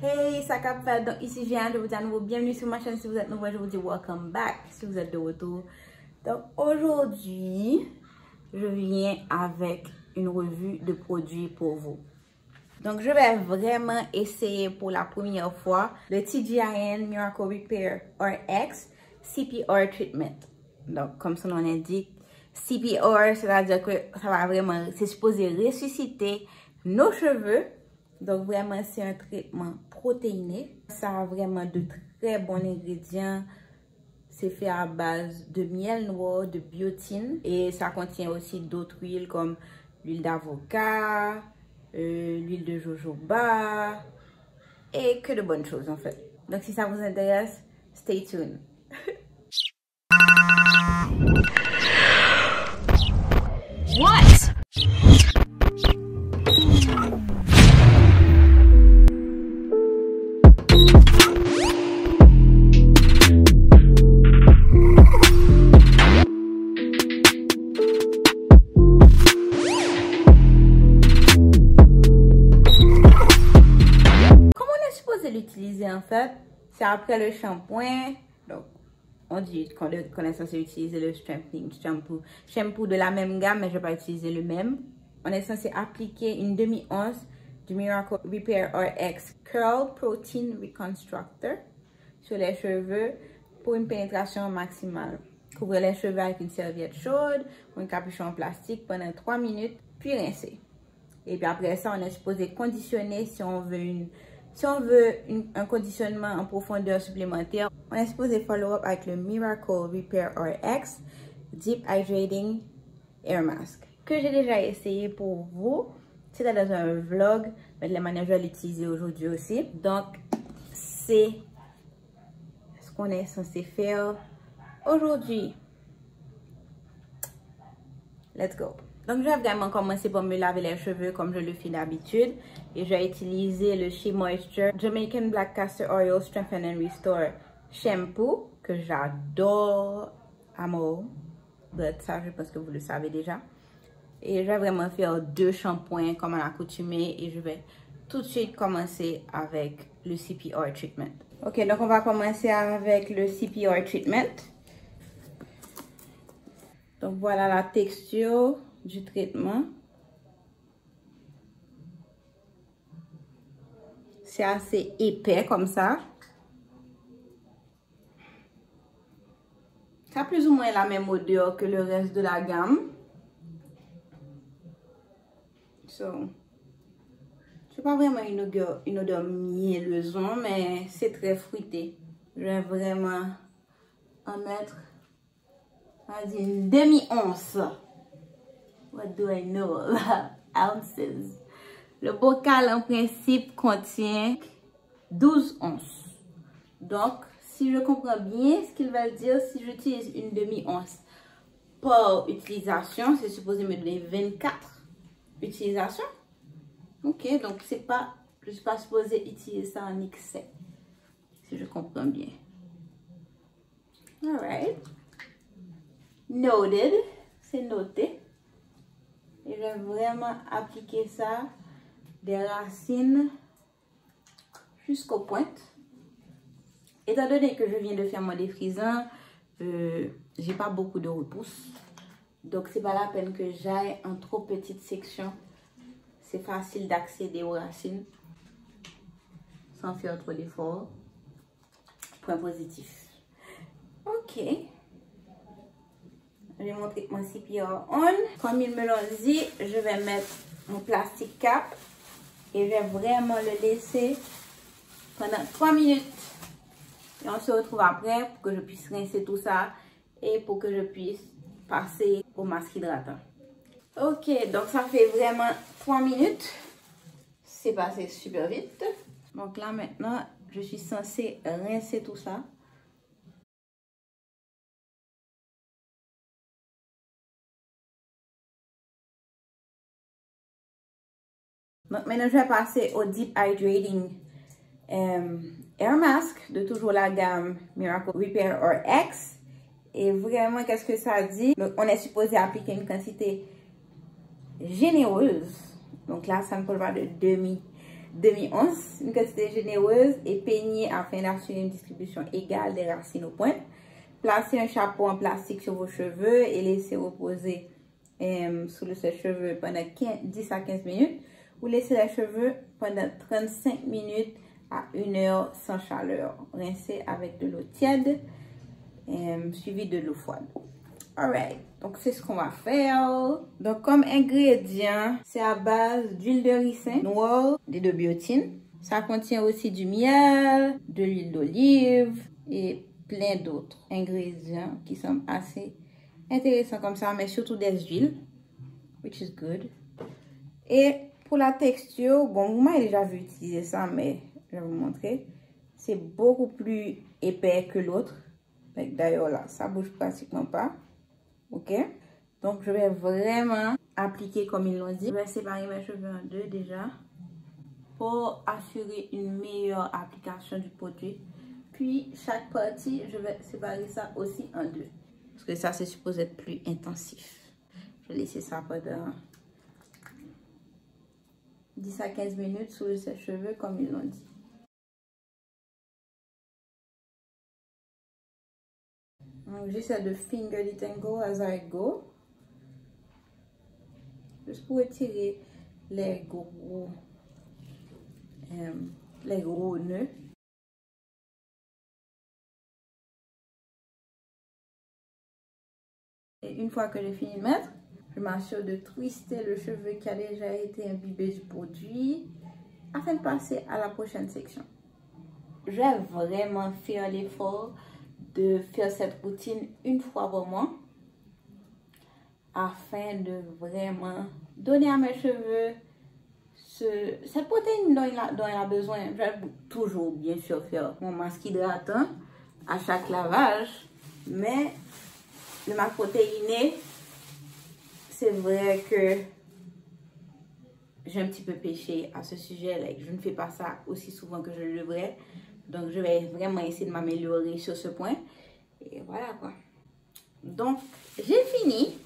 Hey, ça cap fait. Donc ici Jeanne, je vous dis à nouveau bienvenue sur ma chaîne. Si vous êtes nouveau, je vous dis welcome back si vous êtes de retour. Donc aujourd'hui, je viens avec une revue de produits pour vous. Donc je vais vraiment essayer pour la première fois le TGIN Miracle Repair RX CPR Treatment. Donc comme son nom l'indique, CPR, c'est-à-dire que ça va vraiment, c'est supposé ressusciter nos cheveux. Donc vraiment c'est un traitement protéiné. Ça a vraiment de très bons ingrédients. C'est fait à base de miel noir, de biotine. Et ça contient aussi d'autres huiles comme l'huile d'avocat, l'huile de jojoba. Et que de bonnes choses en fait. Donc si ça vous intéresse, stay tuned. What? L'utiliser en fait, c'est après le shampoing. Donc on dit qu'on est censé utiliser le strengthening shampoo de la même gamme, mais je vais pas utiliser le même. On est censé appliquer une demi-once du Miracle Repair RX Curl Protein Reconstructor sur les cheveux pour une pénétration maximale. Couvrez les cheveux avec une serviette chaude ou un capuchon en plastique pendant 3 minutes, puis rincer. Et puis après ça, on est supposé conditionner si on veut un conditionnement en profondeur supplémentaire. On est supposé follow up avec le Miracle Repair RX Deep Hydrating Air Mask que j'ai déjà essayé pour vous. C'était dans un vlog, mais de la manière je vais l'utiliser aujourd'hui aussi. Donc c'est ce qu'on est censé faire aujourd'hui. Let's go. Donc, je vais vraiment commencer par me laver les cheveux comme je le fais d'habitude. Et je vais utiliser le Shea Moisture Jamaican Black Castor Oil Strengthen and Restore Shampoo que j'adore. Amour. Ça, je pense que vous le savez déjà. Et je vais vraiment faire 2 shampoings comme à l'accoutumée. Et je vais tout de suite commencer avec le CPR Treatment. Ok, donc on va commencer avec le CPR Treatment. Donc, voilà la texture du traitement. C'est assez épais comme ça. Ça a plus ou moins la même odeur que le reste de la gamme. C'est pas vraiment une odeur mielleuse, mais c'est très fruité. Je vais vraiment en mettre une demi-once. What do I know about ounces? Le bocal en principe contient 12 onces. Donc, si je comprends bien ce qu'ils veulent dire, si j'utilise une demi-once par utilisation, c'est supposé me donner 24 utilisations. Ok, donc je ne suis pas supposée utiliser ça en excès. Si je comprends bien. Alright. Noted. C'est noté. Et je vais vraiment appliquer ça des racines jusqu'aux pointes. Étant donné que je viens de faire mon défrisant, j'ai pas beaucoup de repousse. Donc c'est pas la peine que j'aille en trop petite section. C'est facile d'accéder aux racines sans faire trop d'efforts. Point positif. Ok. Je vais montrer mon CPR on. Comme il me l'a dit, je vais mettre mon plastique cap et je vais vraiment le laisser pendant 3 minutes. Et on se retrouve après pour que je puisse rincer tout ça et pour que je puisse passer au masque hydratant. Ok, donc ça fait vraiment 3 minutes. C'est passé super vite. Donc là maintenant, je suis censée rincer tout ça. Donc maintenant, je vais passer au Deep Hydrating Air Mask de toujours la gamme Miracle Repair RX. Et vraiment, qu'est-ce que ça dit? Donc, on est supposé appliquer une quantité généreuse. Donc là, ça ne parle pas de demi-once, une quantité généreuse, et peignez afin d'assurer une distribution égale des racines aux pointes. Placez un chapeau en plastique sur vos cheveux et laissez reposer sous le sèche-cheveux pendant 10 à 15 minutes. Ou laissez les cheveux pendant 35 minutes à 1 heure sans chaleur. Rincez avec de l'eau tiède, suivi de l'eau froide. Alright, donc c'est ce qu'on va faire. Donc comme ingrédients, c'est à base d'huile de ricin noire et de biotine. Ça contient aussi du miel, de l'huile d'olive et plein d'autres ingrédients qui sont assez intéressants comme ça, mais surtout des huiles, which is good. Et pour la texture, bon, vous m'avez déjà vu utiliser ça, mais je vais vous montrer. C'est beaucoup plus épais que l'autre. D'ailleurs là, ça bouge pratiquement pas. Ok, donc je vais vraiment appliquer comme ils l'ont dit. Je vais séparer mes cheveux en deux déjà pour assurer une meilleure application du produit. Puis chaque partie, je vais séparer ça aussi en deux. Parce que ça, c'est supposé être plus intensif. Je vais laisser ça pendant 10 à 15 minutes sous le sèche-cheveux comme ils l'ont dit. J'essaie de finger detangle as I go. Juste pour retirer les gros nœuds. Et une fois que j'ai fini de mettre, je m'assure de twister le cheveu qui a déjà été imbibé du produit afin de passer à la prochaine section. Je vais vraiment faire l'effort de faire cette routine une fois par mois afin de vraiment donner à mes cheveux cette protéine dont il a besoin. Je vais toujours bien sûr faire mon masque hydratant à chaque lavage, mais le masque protéiné, c'est vrai que j'ai un petit peu péché à ce sujet. Je ne fais pas ça aussi souvent que je le devrais. Donc, je vais vraiment essayer de m'améliorer sur ce point. Et voilà quoi. Donc, j'ai fini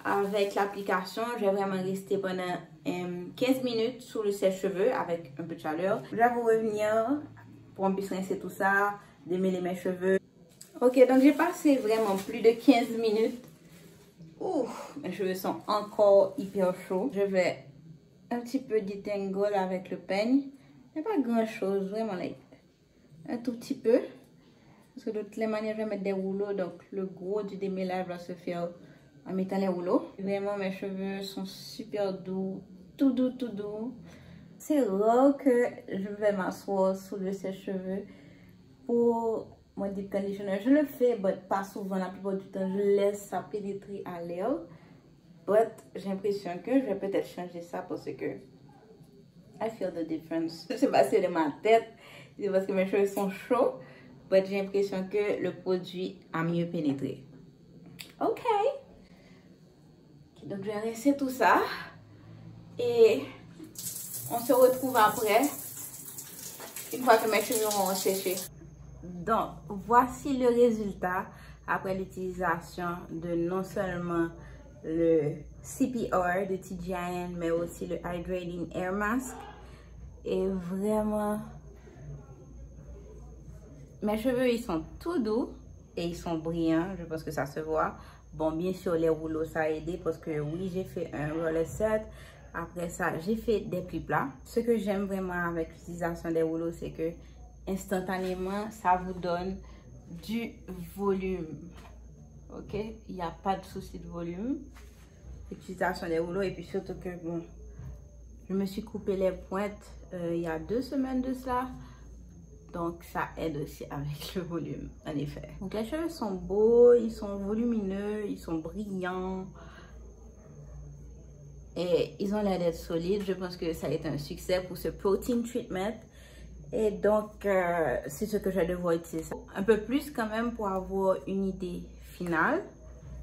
avec l'application. Je vais vraiment rester pendant 15 minutes sous le sèche-cheveux avec un peu de chaleur. Je vais vous revenir pour qu'on puisse rincer tout ça, démêler mes cheveux. Ok, donc j'ai passé vraiment plus de 15 minutes. Ouh, mes cheveux sont encore hyper chauds. Je vais un petit peu detangle avec le peigne. Il n'y a pas grand chose, vraiment un tout petit peu. Parce que de toutes les manières, je vais mettre des rouleaux. Donc le gros du démêlage va se faire en mettant les rouleaux. Vraiment, mes cheveux sont super doux. Tout doux, tout doux. C'est rare que je vais m'asseoir sous le sèche-cheveux pour mon deep conditioner. Je le fais, mais pas souvent. La plupart du temps, je laisse ça pénétrer à l'air. Mais j'ai l'impression que je vais peut-être changer ça parce que I feel the difference. Je sais pas si c'est de ma tête, c'est parce que mes cheveux sont chauds, mais j'ai l'impression que le produit a mieux pénétré. Ok. Donc je vais rincer tout ça et on se retrouve après, une fois que mes cheveux auront séché. Donc voici le résultat après l'utilisation de non seulement le CPR de TGIN, mais aussi le Hydrating Air Mask. Et vraiment, mes cheveux, ils sont tout doux et ils sont brillants. Je pense que ça se voit. Bon, bien sûr, les rouleaux, ça a aidé parce que oui, j'ai fait un roller set. Après ça, j'ai fait des plis plats. Ce que j'aime vraiment avec l'utilisation des rouleaux, c'est que instantanément, ça vous donne du volume. Ok? Il n'y a pas de souci de volume. L'utilisation des rouleaux et puis surtout que, bon, je me suis coupé les pointes il y a 2 semaines de cela. Donc, ça aide aussi avec le volume, en effet. Donc, les cheveux sont beaux, ils sont volumineux, ils sont brillants. Et ils ont l'air d'être solides. Je pense que ça a été un succès pour ce protein treatment. Et donc, c'est ce que je vais devoir utiliser. Un peu plus quand même pour avoir une idée finale.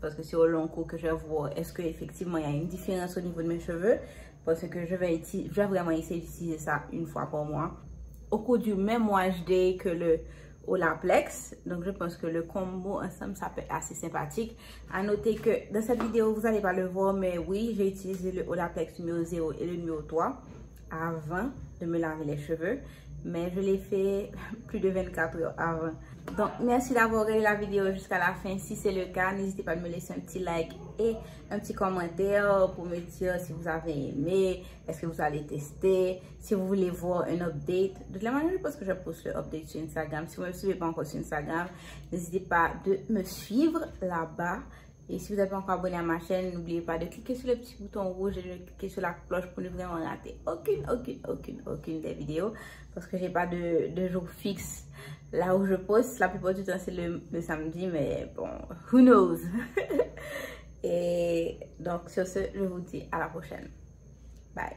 Parce que c'est au long cours que je vais voir est-ce qu'effectivement il y a une différence au niveau de mes cheveux. Parce que je vais vraiment essayer d'utiliser ça une fois par mois. Au cours du même wash day que le Olaplex. Donc je pense que le combo ensemble ça peut être assez sympathique. À noter que dans cette vidéo vous n'allez pas le voir, mais oui, j'ai utilisé le Olaplex numéro 0 et le numéro 3 avant de me laver les cheveux, mais je l'ai fait plus de 24 heures avant. Donc, merci d'avoir regardé la vidéo jusqu'à la fin. Si c'est le cas, n'hésitez pas à me laisser un petit like et un petit commentaire pour me dire si vous avez aimé, est-ce que vous allez tester, si vous voulez voir un update. De la manière, je pense que je poste le update sur Instagram. Si vous ne me suivez pas encore sur Instagram, n'hésitez pas de me suivre là-bas. Et si vous n'êtes pas encore abonné à ma chaîne, n'oubliez pas de cliquer sur le petit bouton rouge et de cliquer sur la cloche pour ne vraiment rater aucune des vidéos. Parce que j'ai pas de jour fixe là où je poste. La plupart du temps, c'est le samedi, mais bon, who knows? Et donc, sur ce, je vous dis à la prochaine. Bye.